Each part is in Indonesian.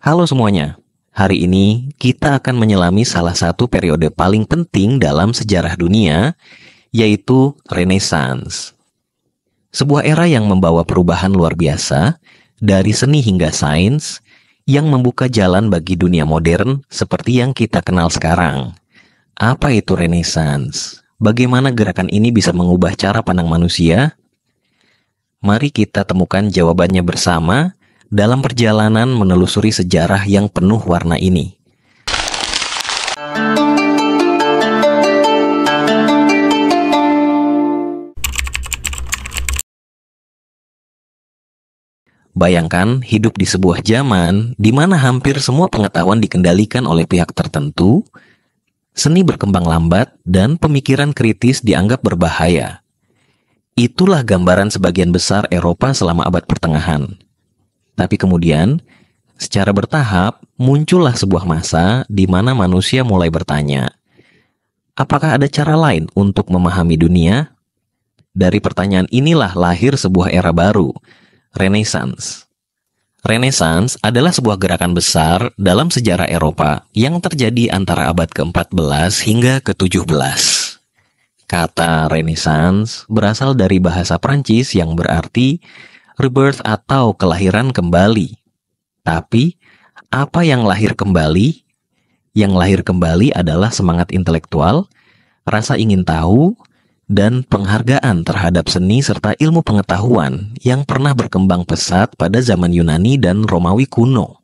Halo semuanya, hari ini kita akan menyelami salah satu periode paling penting dalam sejarah dunia, yaitu Renaissance. Sebuah era yang membawa perubahan luar biasa, dari seni hingga sains, yang membuka jalan bagi dunia modern seperti yang kita kenal sekarang. Apa itu Renaissance? Bagaimana gerakan ini bisa mengubah cara pandang manusia? Mari kita temukan jawabannya bersama dalam perjalanan menelusuri sejarah yang penuh warna ini. Bayangkan hidup di sebuah zaman di mana hampir semua pengetahuan dikendalikan oleh pihak tertentu, seni berkembang lambat, dan pemikiran kritis dianggap berbahaya. Itulah gambaran sebagian besar Eropa selama abad pertengahan. Tapi kemudian, secara bertahap, muncullah sebuah masa di mana manusia mulai bertanya, apakah ada cara lain untuk memahami dunia? Dari pertanyaan inilah lahir sebuah era baru, Renaissance. Renaissance adalah sebuah gerakan besar dalam sejarah Eropa yang terjadi antara abad ke-14 hingga ke-17. Kata Renaissance berasal dari bahasa Prancis yang berarti rebirth atau kelahiran kembali. Tapi, apa yang lahir kembali? Yang lahir kembali adalah semangat intelektual, rasa ingin tahu, dan penghargaan terhadap seni serta ilmu pengetahuan yang pernah berkembang pesat pada zaman Yunani dan Romawi kuno.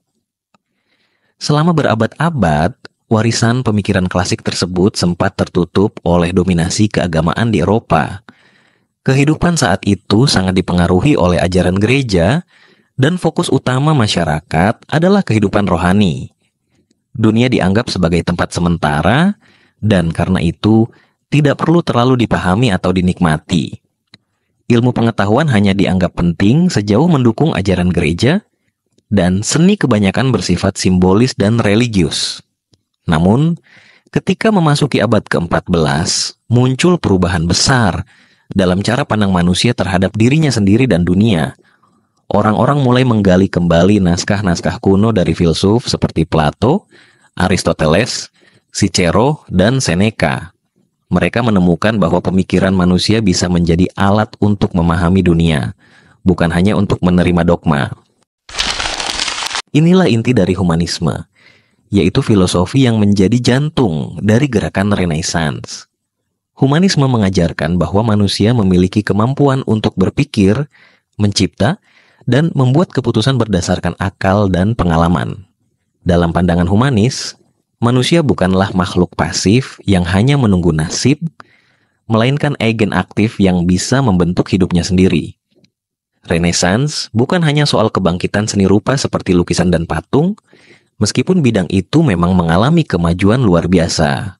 Selama berabad-abad, warisan pemikiran klasik tersebut sempat tertutup oleh dominasi keagamaan di Eropa. Kehidupan saat itu sangat dipengaruhi oleh ajaran gereja, dan fokus utama masyarakat adalah kehidupan rohani. Dunia dianggap sebagai tempat sementara, dan karena itu tidak perlu terlalu dipahami atau dinikmati. Ilmu pengetahuan hanya dianggap penting sejauh mendukung ajaran gereja, dan seni kebanyakan bersifat simbolis dan religius. Namun, ketika memasuki abad ke-14, muncul perubahan besar dalam cara pandang manusia terhadap dirinya sendiri dan dunia. Orang-orang mulai menggali kembali naskah-naskah kuno dari filsuf seperti Plato, Aristoteles, Cicero, dan Seneca. Mereka menemukan bahwa pemikiran manusia bisa menjadi alat untuk memahami dunia, bukan hanya untuk menerima dogma. Inilah inti dari humanisme, yaitu filosofi yang menjadi jantung dari gerakan Renaissance. Humanisme mengajarkan bahwa manusia memiliki kemampuan untuk berpikir, mencipta, dan membuat keputusan berdasarkan akal dan pengalaman. Dalam pandangan humanis, manusia bukanlah makhluk pasif yang hanya menunggu nasib, melainkan agen aktif yang bisa membentuk hidupnya sendiri. Renaissance bukan hanya soal kebangkitan seni rupa seperti lukisan dan patung, meskipun bidang itu memang mengalami kemajuan luar biasa.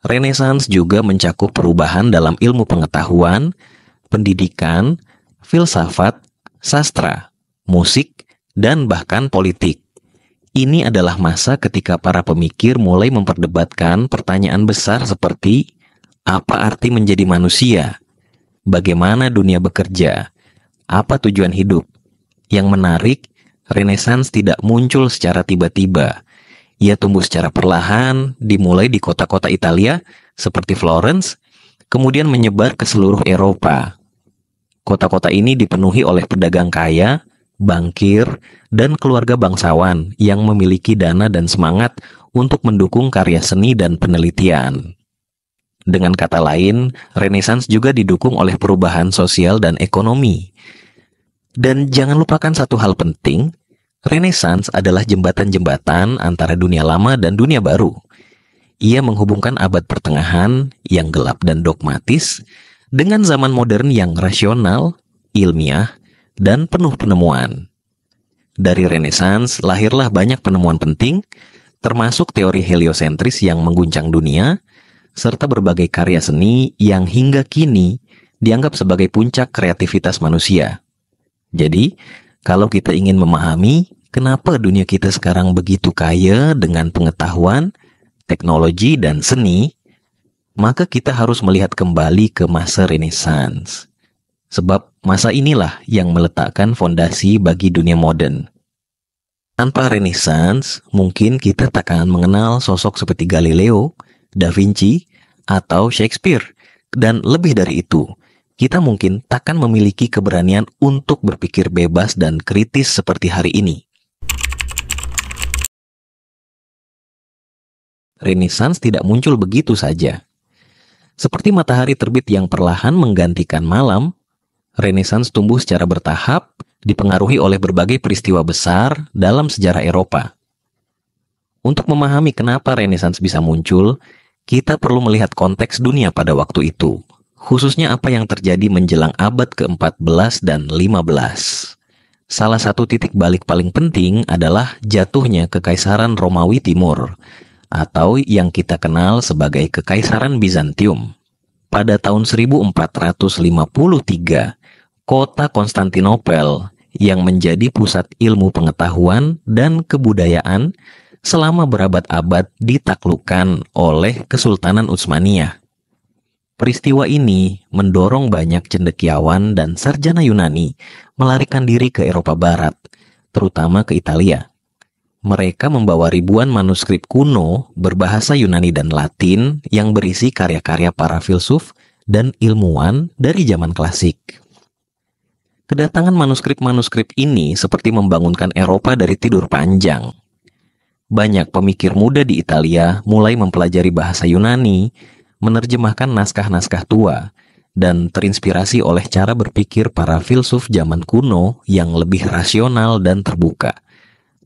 Renaissance juga mencakup perubahan dalam ilmu pengetahuan, pendidikan, filsafat, sastra, musik, dan bahkan politik. Ini adalah masa ketika para pemikir mulai memperdebatkan pertanyaan besar seperti apa arti menjadi manusia, bagaimana dunia bekerja, apa tujuan hidup. Yang menarik, Renaissance tidak muncul secara tiba-tiba. Ia tumbuh secara perlahan, dimulai di kota-kota Italia seperti Florence, kemudian menyebar ke seluruh Eropa. Kota-kota ini dipenuhi oleh pedagang kaya, bankir, dan keluarga bangsawan yang memiliki dana dan semangat untuk mendukung karya seni dan penelitian. Dengan kata lain, Renaissance juga didukung oleh perubahan sosial dan ekonomi. Dan jangan lupakan satu hal penting, Renaissance adalah jembatan-jembatan antara dunia lama dan dunia baru. Ia menghubungkan abad pertengahan yang gelap dan dogmatis dengan zaman modern yang rasional, ilmiah, dan penuh penemuan. Dari Renaissance lahirlah banyak penemuan penting, termasuk teori heliosentris yang mengguncang dunia, serta berbagai karya seni yang hingga kini dianggap sebagai puncak kreativitas manusia. Jadi, kalau kita ingin memahami kenapa dunia kita sekarang begitu kaya dengan pengetahuan, teknologi, dan seni, maka kita harus melihat kembali ke masa Renaissance. Sebab masa inilah yang meletakkan fondasi bagi dunia modern. Tanpa Renaissance, mungkin kita tak akan mengenal sosok seperti Galileo, Da Vinci, atau Shakespeare. Dan lebih dari itu, kita mungkin takkan memiliki keberanian untuk berpikir bebas dan kritis seperti hari ini. Renaissance tidak muncul begitu saja. Seperti matahari terbit yang perlahan menggantikan malam, Renaissance tumbuh secara bertahap, dipengaruhi oleh berbagai peristiwa besar dalam sejarah Eropa. Untuk memahami kenapa Renaissance bisa muncul, kita perlu melihat konteks dunia pada waktu itu, khususnya apa yang terjadi menjelang abad ke-14 dan 15. Salah satu titik balik paling penting adalah jatuhnya Kekaisaran Romawi Timur, atau yang kita kenal sebagai Kekaisaran Bizantium. Pada tahun 1453, kota Konstantinopel yang menjadi pusat ilmu pengetahuan dan kebudayaan selama berabad-abad ditaklukkan oleh Kesultanan Utsmaniyah. Peristiwa ini mendorong banyak cendekiawan dan sarjana Yunani melarikan diri ke Eropa Barat, terutama ke Italia. Mereka membawa ribuan manuskrip kuno berbahasa Yunani dan Latin yang berisi karya-karya para filsuf dan ilmuwan dari zaman klasik. Kedatangan manuskrip-manuskrip ini seperti membangunkan Eropa dari tidur panjang. Banyak pemikir muda di Italia mulai mempelajari bahasa Yunani, menerjemahkan naskah-naskah tua, dan terinspirasi oleh cara berpikir para filsuf zaman kuno yang lebih rasional dan terbuka.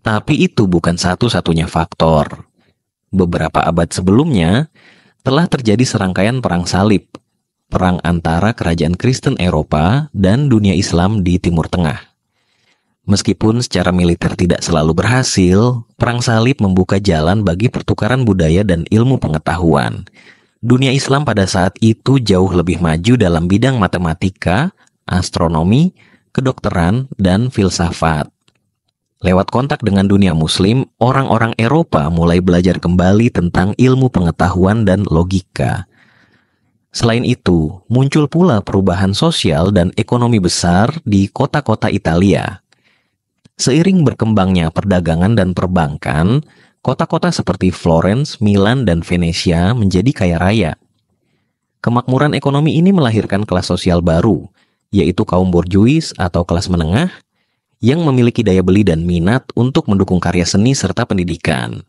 Tapi itu bukan satu-satunya faktor. Beberapa abad sebelumnya, telah terjadi serangkaian perang salib, perang antara kerajaan Kristen Eropa dan dunia Islam di Timur Tengah. Meskipun secara militer tidak selalu berhasil, perang salib membuka jalan bagi pertukaran budaya dan ilmu pengetahuan. Dunia Islam pada saat itu jauh lebih maju dalam bidang matematika, astronomi, kedokteran, dan filsafat. Lewat kontak dengan dunia Muslim, orang-orang Eropa mulai belajar kembali tentang ilmu pengetahuan dan logika. Selain itu, muncul pula perubahan sosial dan ekonomi besar di kota-kota Italia. Seiring berkembangnya perdagangan dan perbankan, kota-kota seperti Florence, Milan, dan Venesia menjadi kaya raya. Kemakmuran ekonomi ini melahirkan kelas sosial baru, yaitu kaum borjuis atau kelas menengah, yang memiliki daya beli dan minat untuk mendukung karya seni serta pendidikan.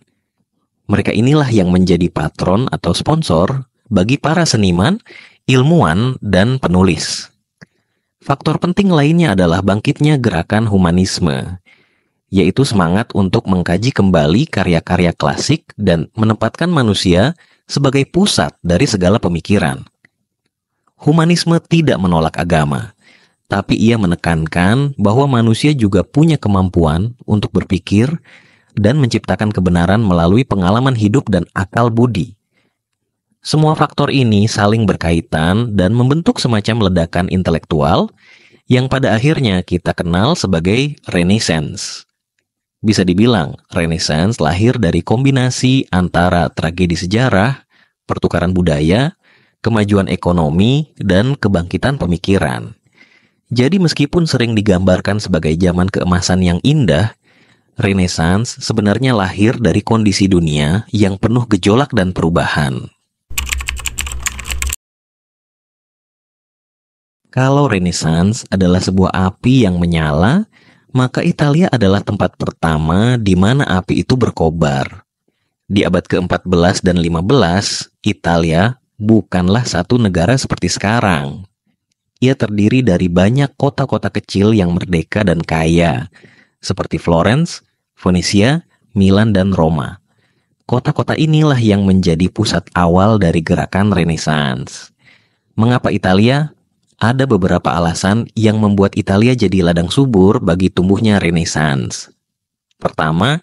Mereka inilah yang menjadi patron atau sponsor bagi para seniman, ilmuwan, dan penulis. Faktor penting lainnya adalah bangkitnya gerakan humanisme, yaitu semangat untuk mengkaji kembali karya-karya klasik dan menempatkan manusia sebagai pusat dari segala pemikiran. Humanisme tidak menolak agama, tapi ia menekankan bahwa manusia juga punya kemampuan untuk berpikir dan menciptakan kebenaran melalui pengalaman hidup dan akal budi. Semua faktor ini saling berkaitan dan membentuk semacam ledakan intelektual yang pada akhirnya kita kenal sebagai Renaissance. Bisa dibilang, Renaissance lahir dari kombinasi antara tragedi sejarah, pertukaran budaya, kemajuan ekonomi, dan kebangkitan pemikiran. Jadi meskipun sering digambarkan sebagai zaman keemasan yang indah, Renaissance sebenarnya lahir dari kondisi dunia yang penuh gejolak dan perubahan. Kalau Renaissance adalah sebuah api yang menyala, maka Italia adalah tempat pertama di mana api itu berkobar. Di abad ke-14 dan 15, Italia bukanlah satu negara seperti sekarang. Ia terdiri dari banyak kota-kota kecil yang merdeka dan kaya, seperti Florence, Venesia, Milan, dan Roma. Kota-kota inilah yang menjadi pusat awal dari gerakan Renaissance. Mengapa Italia? Ada beberapa alasan yang membuat Italia jadi ladang subur bagi tumbuhnya Renaissance. Pertama,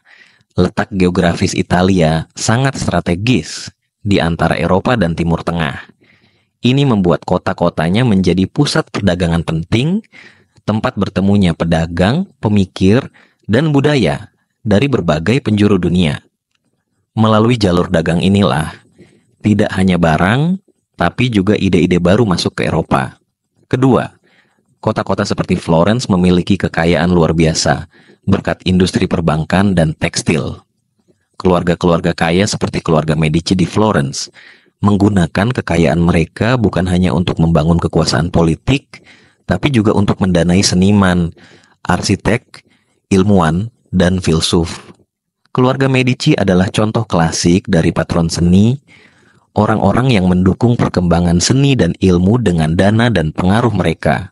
letak geografis Italia sangat strategis di antara Eropa dan Timur Tengah. Ini membuat kota-kotanya menjadi pusat perdagangan penting, tempat bertemunya pedagang, pemikir, dan budaya dari berbagai penjuru dunia. Melalui jalur dagang inilah, tidak hanya barang, tapi juga ide-ide baru masuk ke Eropa. Kedua, kota-kota seperti Florence memiliki kekayaan luar biasa, berkat industri perbankan dan tekstil. Keluarga-keluarga kaya seperti keluarga Medici di Florence menggunakan kekayaan mereka bukan hanya untuk membangun kekuasaan politik, tapi juga untuk mendanai seniman, arsitek, ilmuwan, dan filsuf. Keluarga Medici adalah contoh klasik dari patron seni, orang-orang yang mendukung perkembangan seni dan ilmu dengan dana dan pengaruh mereka.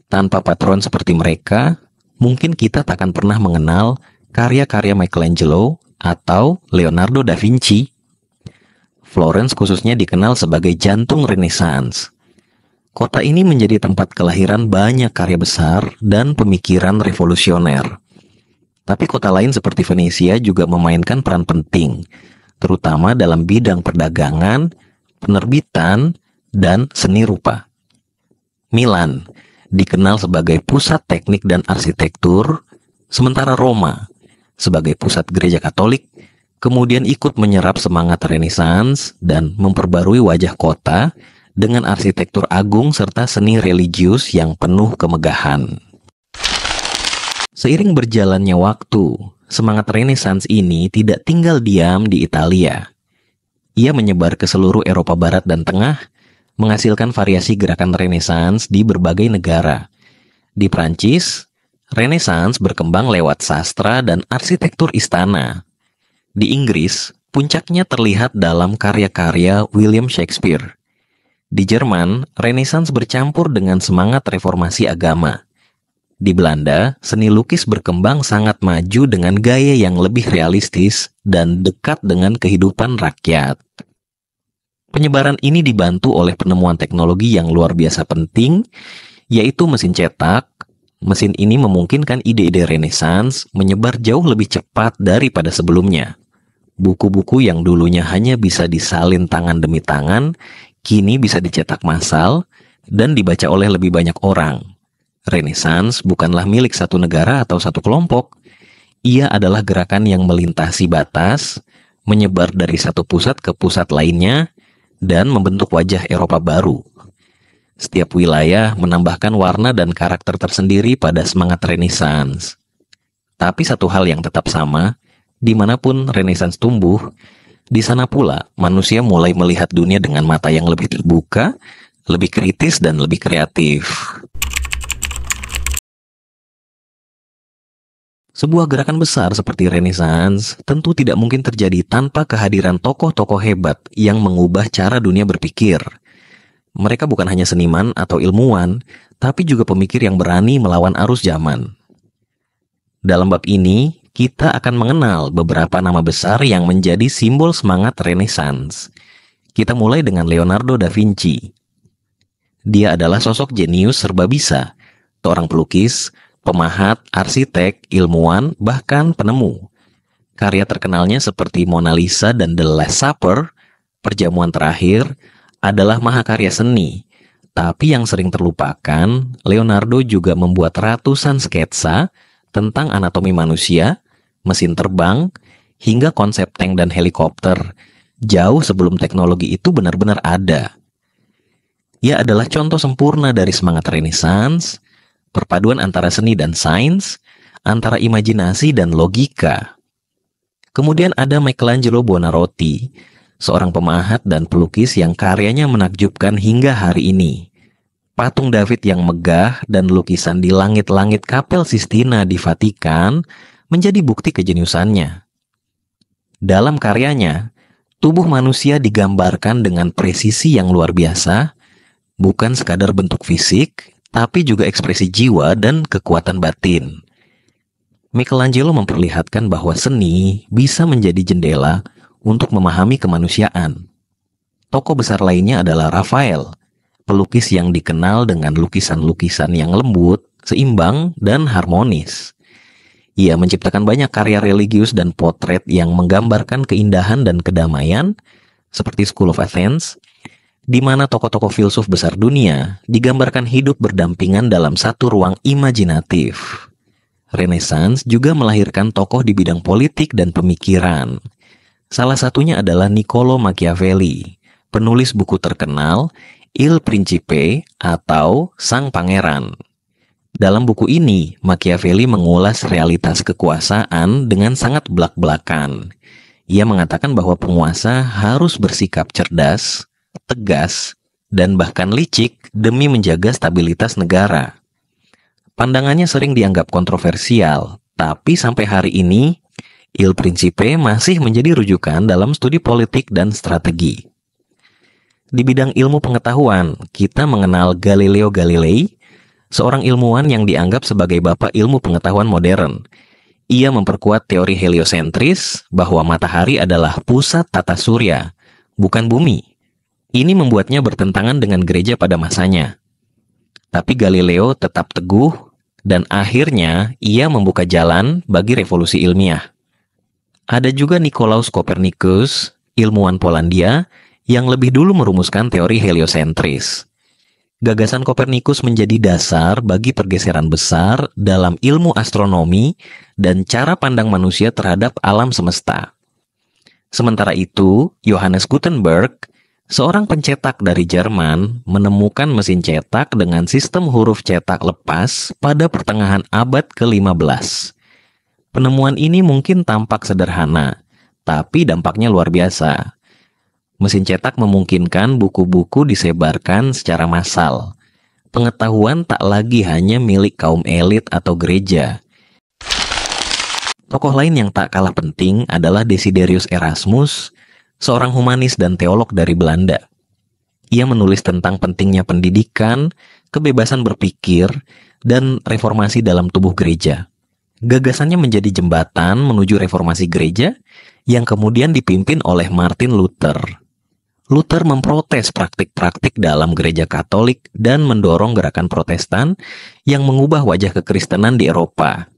Tanpa patron seperti mereka, mungkin kita tak akan pernah mengenal karya-karya Michelangelo atau Leonardo da Vinci. Florence khususnya dikenal sebagai jantung Renaissance. Kota ini menjadi tempat kelahiran banyak karya besar dan pemikiran revolusioner. Tapi kota lain seperti Venesia juga memainkan peran penting, terutama dalam bidang perdagangan, penerbitan, dan seni rupa. Milan dikenal sebagai pusat teknik dan arsitektur, sementara Roma sebagai pusat gereja Katolik kemudian ikut menyerap semangat Renaissance dan memperbarui wajah kota dengan arsitektur agung serta seni religius yang penuh kemegahan. Seiring berjalannya waktu, semangat Renaissance ini tidak tinggal diam di Italia. Ia menyebar ke seluruh Eropa Barat dan Tengah, menghasilkan variasi gerakan Renaissance di berbagai negara. Di Prancis, Renaissance berkembang lewat sastra dan arsitektur istana. Di Inggris, puncaknya terlihat dalam karya-karya William Shakespeare. Di Jerman, Renaissance bercampur dengan semangat reformasi agama. Di Belanda, seni lukis berkembang sangat maju dengan gaya yang lebih realistis dan dekat dengan kehidupan rakyat. Penyebaran ini dibantu oleh penemuan teknologi yang luar biasa penting, yaitu mesin cetak. Mesin ini memungkinkan ide-ide Renaissance menyebar jauh lebih cepat daripada sebelumnya. Buku-buku yang dulunya hanya bisa disalin tangan demi tangan, kini bisa dicetak massal dan dibaca oleh lebih banyak orang. Renaissance bukanlah milik satu negara atau satu kelompok. Ia adalah gerakan yang melintasi batas, menyebar dari satu pusat ke pusat lainnya, dan membentuk wajah Eropa baru. Setiap wilayah menambahkan warna dan karakter tersendiri pada semangat Renaissance. Tapi satu hal yang tetap sama, dimanapun Renaissance tumbuh, di sana pula manusia mulai melihat dunia dengan mata yang lebih terbuka, lebih kritis, dan lebih kreatif. Sebuah gerakan besar seperti Renaissance tentu tidak mungkin terjadi tanpa kehadiran tokoh-tokoh hebat yang mengubah cara dunia berpikir. Mereka bukan hanya seniman atau ilmuwan, tapi juga pemikir yang berani melawan arus zaman. Dalam bab ini, kita akan mengenal beberapa nama besar yang menjadi simbol semangat Renaissance. Kita mulai dengan Leonardo da Vinci. Dia adalah sosok jenius serba bisa, seorang pelukis, pemahat, arsitek, ilmuwan, bahkan penemu. Karya terkenalnya seperti Mona Lisa dan The Last Supper, Perjamuan Terakhir, adalah mahakarya seni. Tapi yang sering terlupakan, Leonardo juga membuat ratusan sketsa tentang anatomi manusia, mesin terbang, hingga konsep tank dan helikopter, jauh sebelum teknologi itu benar-benar ada. Ia adalah contoh sempurna dari semangat Renaissance, perpaduan antara seni dan sains, antara imajinasi dan logika. Kemudian ada Michelangelo Buonarroti, seorang pemahat dan pelukis yang karyanya menakjubkan hingga hari ini. Patung David yang megah dan lukisan di langit-langit Kapel Sistina di Vatikan menjadi bukti kejeniusannya. Dalam karyanya, tubuh manusia digambarkan dengan presisi yang luar biasa, bukan sekadar bentuk fisik, tapi juga ekspresi jiwa dan kekuatan batin. Michelangelo memperlihatkan bahwa seni bisa menjadi jendela untuk memahami kemanusiaan. Tokoh besar lainnya adalah Raphael, pelukis yang dikenal dengan lukisan-lukisan yang lembut, seimbang, dan harmonis. Ia menciptakan banyak karya religius dan potret yang menggambarkan keindahan dan kedamaian, seperti School of Athens, di mana tokoh-tokoh filsuf besar dunia digambarkan hidup berdampingan dalam satu ruang imajinatif. Renaissance juga melahirkan tokoh di bidang politik dan pemikiran. Salah satunya adalah Niccolo Machiavelli, penulis buku terkenal Il Principe atau Sang Pangeran. Dalam buku ini, Machiavelli mengulas realitas kekuasaan dengan sangat belak-belakan. Ia mengatakan bahwa penguasa harus bersikap cerdas, tegas, dan bahkan licik demi menjaga stabilitas negara. Pandangannya sering dianggap kontroversial, tapi sampai hari ini, Il Principe masih menjadi rujukan dalam studi politik dan strategi. Di bidang ilmu pengetahuan, kita mengenal Galileo Galilei, seorang ilmuwan yang dianggap sebagai bapak ilmu pengetahuan modern. Ia memperkuat teori heliosentris bahwa matahari adalah pusat tata surya, bukan bumi. Ini membuatnya bertentangan dengan gereja pada masanya. Tapi Galileo tetap teguh dan akhirnya ia membuka jalan bagi revolusi ilmiah. Ada juga Nikolaus Kopernikus, ilmuwan Polandia, yang lebih dulu merumuskan teori heliosentris. Gagasan Kopernikus menjadi dasar bagi pergeseran besar dalam ilmu astronomi dan cara pandang manusia terhadap alam semesta. Sementara itu, Johannes Gutenberg, seorang pencetak dari Jerman, menemukan mesin cetak dengan sistem huruf cetak lepas pada pertengahan abad ke-15. Penemuan ini mungkin tampak sederhana, tapi dampaknya luar biasa. Mesin cetak memungkinkan buku-buku disebarkan secara massal. Pengetahuan tak lagi hanya milik kaum elit atau gereja. Tokoh lain yang tak kalah penting adalah Desiderius Erasmus, seorang humanis dan teolog dari Belanda. Ia menulis tentang pentingnya pendidikan, kebebasan berpikir, dan reformasi dalam tubuh gereja. Gagasannya menjadi jembatan menuju reformasi gereja yang kemudian dipimpin oleh Martin Luther. Luther memprotes praktik-praktik dalam gereja Katolik dan mendorong gerakan Protestan yang mengubah wajah kekristenan di Eropa.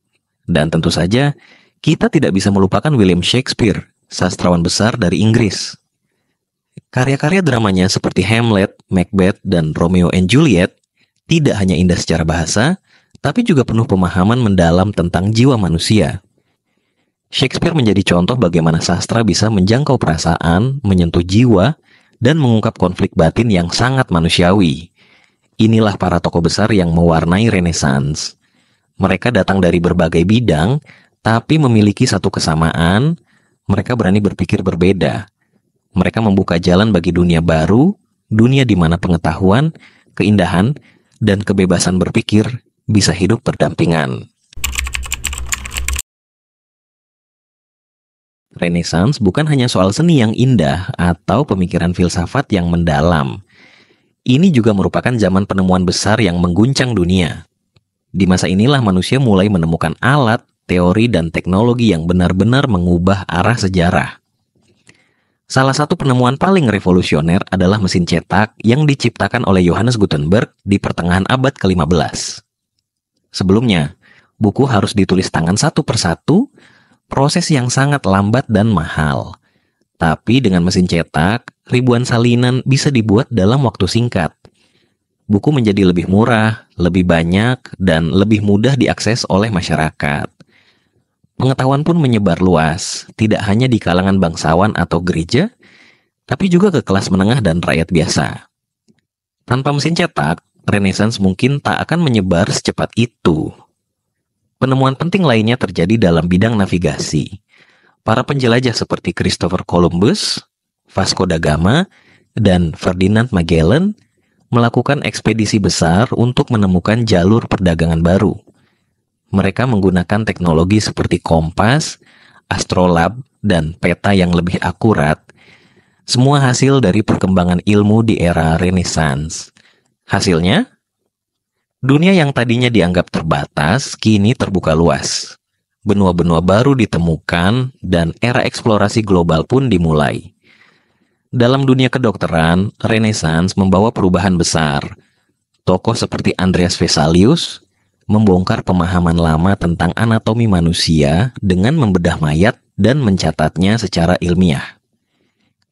Dan tentu saja, kita tidak bisa melupakan William Shakespeare, sastrawan besar dari Inggris. Karya-karya dramanya seperti Hamlet, Macbeth, dan Romeo and Juliet tidak hanya indah secara bahasa, tapi juga penuh pemahaman mendalam tentang jiwa manusia. Shakespeare menjadi contoh bagaimana sastra bisa menjangkau perasaan, menyentuh jiwa, dan mengungkap konflik batin yang sangat manusiawi. Inilah para tokoh besar yang mewarnai Renaissance. Mereka datang dari berbagai bidang, tapi memiliki satu kesamaan, mereka berani berpikir berbeda. Mereka membuka jalan bagi dunia baru, dunia di mana pengetahuan, keindahan, dan kebebasan berpikir bisa hidup berdampingan. Renaissance bukan hanya soal seni yang indah atau pemikiran filsafat yang mendalam. Ini juga merupakan zaman penemuan besar yang mengguncang dunia. Di masa inilah manusia mulai menemukan alat, teori, dan teknologi yang benar-benar mengubah arah sejarah. Salah satu penemuan paling revolusioner adalah mesin cetak yang diciptakan oleh Johannes Gutenberg di pertengahan abad ke-15. Sebelumnya, buku harus ditulis tangan satu persatu, proses yang sangat lambat dan mahal. Tapi dengan mesin cetak, ribuan salinan bisa dibuat dalam waktu singkat. Buku menjadi lebih murah, lebih banyak, dan lebih mudah diakses oleh masyarakat. Pengetahuan pun menyebar luas, tidak hanya di kalangan bangsawan atau gereja, tapi juga ke kelas menengah dan rakyat biasa. Tanpa mesin cetak, Renaissance mungkin tak akan menyebar secepat itu. Penemuan penting lainnya terjadi dalam bidang navigasi. Para penjelajah seperti Christopher Columbus, Vasco da Gama, dan Ferdinand Magellan melakukan ekspedisi besar untuk menemukan jalur perdagangan baru. Mereka menggunakan teknologi seperti kompas, astrolabe, dan peta yang lebih akurat. Semua hasil dari perkembangan ilmu di era Renaissance. Hasilnya, dunia yang tadinya dianggap terbatas, kini terbuka luas. Benua-benua baru ditemukan, dan era eksplorasi global pun dimulai. Dalam dunia kedokteran, Renaissance membawa perubahan besar. Tokoh seperti Andreas Vesalius membongkar pemahaman lama tentang anatomi manusia dengan membedah mayat dan mencatatnya secara ilmiah.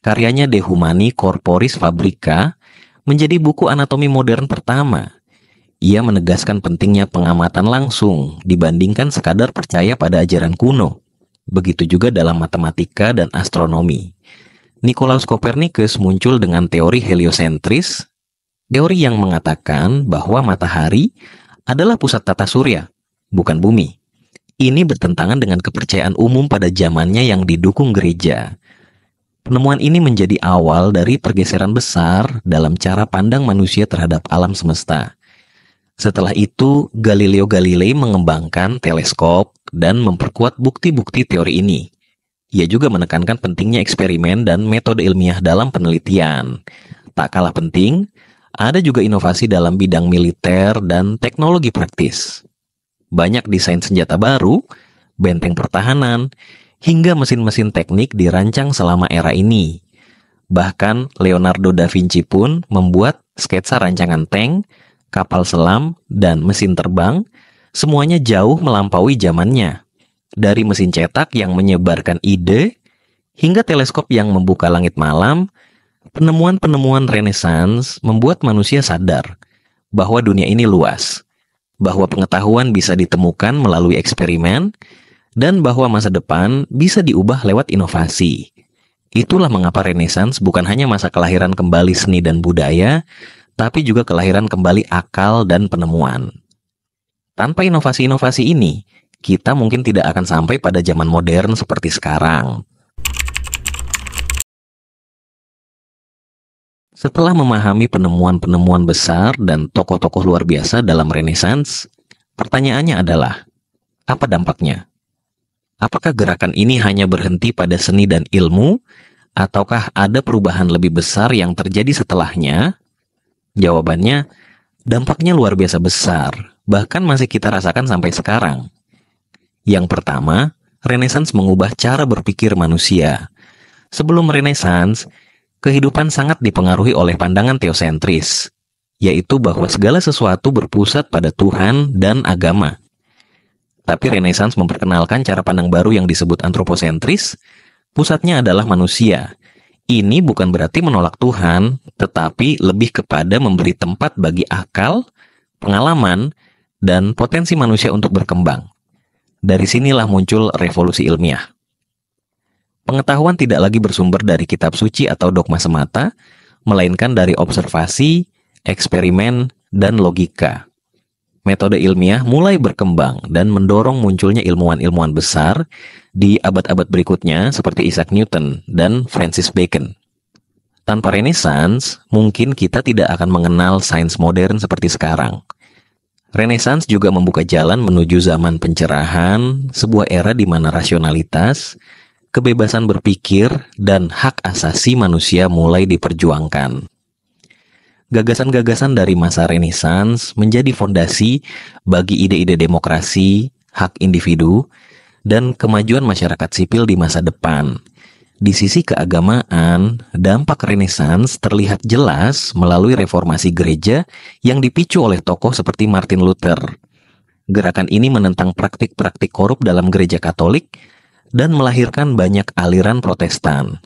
Karyanya De Humani Corporis Fabrica menjadi buku anatomi modern pertama. Ia menegaskan pentingnya pengamatan langsung dibandingkan sekadar percaya pada ajaran kuno. Begitu juga dalam matematika dan astronomi. Nikolaus Kopernikus muncul dengan teori heliosentris, teori yang mengatakan bahwa matahari adalah pusat tata surya, bukan bumi. Ini bertentangan dengan kepercayaan umum pada zamannya yang didukung gereja. Penemuan ini menjadi awal dari pergeseran besar dalam cara pandang manusia terhadap alam semesta. Setelah itu, Galileo Galilei mengembangkan teleskop dan memperkuat bukti-bukti teori ini. Ia juga menekankan pentingnya eksperimen dan metode ilmiah dalam penelitian. Tak kalah penting, ada juga inovasi dalam bidang militer dan teknologi praktis. Banyak desain senjata baru, benteng pertahanan, hingga mesin-mesin teknik dirancang selama era ini. Bahkan Leonardo da Vinci pun membuat sketsa rancangan tank, kapal selam, dan mesin terbang, semuanya jauh melampaui zamannya. Dari mesin cetak yang menyebarkan ide, hingga teleskop yang membuka langit malam, penemuan-penemuan Renaissance membuat manusia sadar bahwa dunia ini luas, bahwa pengetahuan bisa ditemukan melalui eksperimen, dan bahwa masa depan bisa diubah lewat inovasi. Itulah mengapa Renaissance bukan hanya masa kelahiran kembali seni dan budaya, tapi juga kelahiran kembali akal dan penemuan. Tanpa inovasi-inovasi ini, kita mungkin tidak akan sampai pada zaman modern seperti sekarang. Setelah memahami penemuan-penemuan besar dan tokoh-tokoh luar biasa dalam Renaissance, pertanyaannya adalah, apa dampaknya? Apakah gerakan ini hanya berhenti pada seni dan ilmu, ataukah ada perubahan lebih besar yang terjadi setelahnya? Jawabannya, dampaknya luar biasa besar, bahkan masih kita rasakan sampai sekarang. Yang pertama, Renaissance mengubah cara berpikir manusia. Sebelum Renaissance, kehidupan sangat dipengaruhi oleh pandangan teosentris, yaitu bahwa segala sesuatu berpusat pada Tuhan dan agama. Tapi Renaissance memperkenalkan cara pandang baru yang disebut antroposentris, pusatnya adalah manusia. Ini bukan berarti menolak Tuhan, tetapi lebih kepada memberi tempat bagi akal, pengalaman, dan potensi manusia untuk berkembang. Dari sinilah muncul revolusi ilmiah. Pengetahuan tidak lagi bersumber dari kitab suci atau dogma semata, melainkan dari observasi, eksperimen, dan logika. Metode ilmiah mulai berkembang dan mendorong munculnya ilmuwan-ilmuwan besar di abad-abad berikutnya seperti Isaac Newton dan Francis Bacon. Tanpa Renaissance, mungkin kita tidak akan mengenal sains modern seperti sekarang. Renaissance juga membuka jalan menuju zaman pencerahan, sebuah era di mana rasionalitas, kebebasan berpikir, dan hak asasi manusia mulai diperjuangkan. Gagasan-gagasan dari masa Renaissance menjadi fondasi bagi ide-ide demokrasi, hak individu, dan kemajuan masyarakat sipil di masa depan. Di sisi keagamaan, dampak Renaissance terlihat jelas melalui reformasi gereja yang dipicu oleh tokoh seperti Martin Luther. Gerakan ini menentang praktik-praktik korup dalam gereja Katolik dan melahirkan banyak aliran Protestan.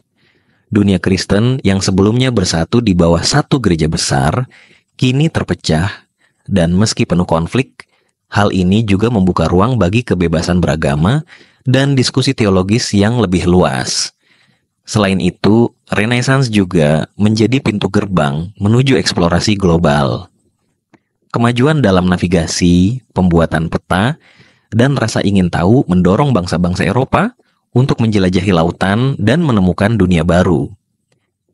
Dunia Kristen yang sebelumnya bersatu di bawah satu gereja besar, kini terpecah, dan meski penuh konflik, hal ini juga membuka ruang bagi kebebasan beragama dan diskusi teologis yang lebih luas. Selain itu, Renaissance juga menjadi pintu gerbang menuju eksplorasi global. Kemajuan dalam navigasi, pembuatan peta, dan rasa ingin tahu mendorong bangsa-bangsa Eropa untuk menjelajahi lautan dan menemukan dunia baru.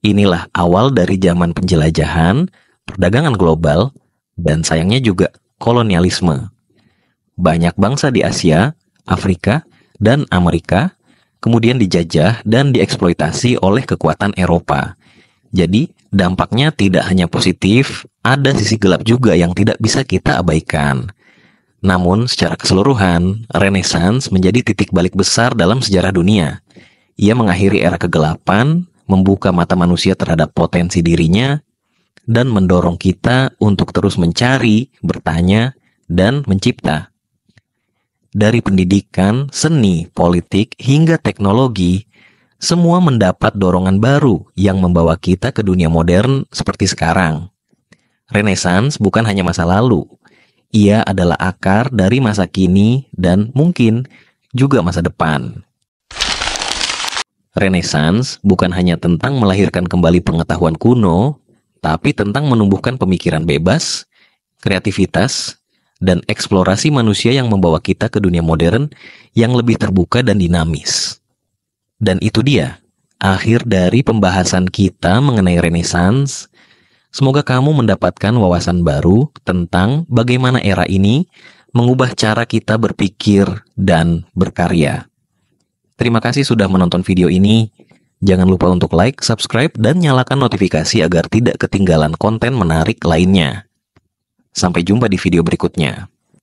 Inilah awal dari zaman penjelajahan, perdagangan global, dan sayangnya juga kolonialisme. Banyak bangsa di Asia, Afrika, dan Amerika kemudian dijajah dan dieksploitasi oleh kekuatan Eropa. Jadi, dampaknya tidak hanya positif, ada sisi gelap juga yang tidak bisa kita abaikan. Namun, secara keseluruhan, Renaissance menjadi titik balik besar dalam sejarah dunia. Ia mengakhiri era kegelapan, membuka mata manusia terhadap potensi dirinya, dan mendorong kita untuk terus mencari, bertanya, dan mencipta. Dari pendidikan, seni, politik, hingga teknologi, semua mendapat dorongan baru yang membawa kita ke dunia modern seperti sekarang. Renaissance bukan hanya masa lalu, ia adalah akar dari masa kini dan mungkin juga masa depan. Renaissance bukan hanya tentang melahirkan kembali pengetahuan kuno, tapi tentang menumbuhkan pemikiran bebas, kreativitas, dan eksplorasi manusia yang membawa kita ke dunia modern yang lebih terbuka dan dinamis. Dan itu dia, akhir dari pembahasan kita mengenai Renaissance. Semoga kamu mendapatkan wawasan baru tentang bagaimana era ini mengubah cara kita berpikir dan berkarya. Terima kasih sudah menonton video ini. Jangan lupa untuk like, subscribe, dan nyalakan notifikasi agar tidak ketinggalan konten menarik lainnya. Sampai jumpa di video berikutnya.